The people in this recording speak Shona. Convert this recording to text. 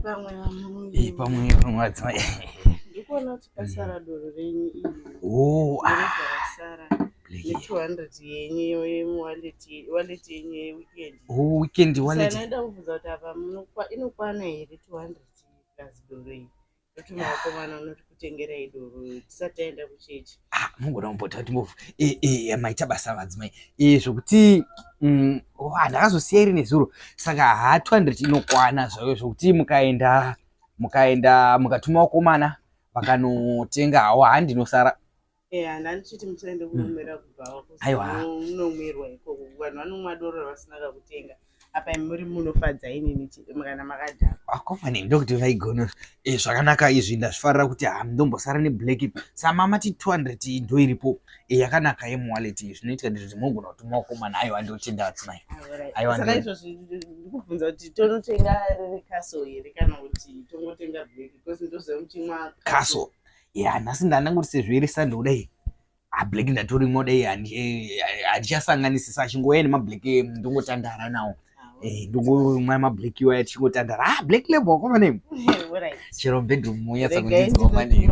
pamwe pamwe adzimai ndikuona kuti pasara doro renyu iyi Sara ne200 yenyu yemuwallet yenyu yeweekend. Weekend wallet. Sanaenda kubvunza kuti apa inokwana here 200 plus doro iyi. Kuti makomana unoti kutengerai doro tisati taenda kuchechi. Mungona kumbota kuti mbovu maita basa vadzimai zvokuti ndakazosiya iri nezuro saka 200 inokwana zvayo zvokuti mukaenda mukatuma vakomana vakanotenga hawo handinosara. Handanichiti musaende kunomera kubva munomwerwa ikoko vanhu vanomwa doro vasina kakutenga apa muri munofadza inini kana makadhaka akomane ndokuti vaigona zvakanaka izvi ndazvifarira kuti ndombosara neblack samamati 200 ndo iripo yakanaka yemuwallet izvi zvinoita kuti mugona kutuma vakomana handotenda adzimai. Saka izvozvi ndikubvunza kuti tonotenga caso here kana kuti tongotenga black because ndoziva muchimwa caso nhasi ndanangoti sezvo iri sando kudai black ndatorimwo dai handichasanganisisa achingoya nemablack ndongotandara nawo ndongomwa mablack iwaya tichingotandara black label wakomane chero bedroom yatsa kundidzwa mani.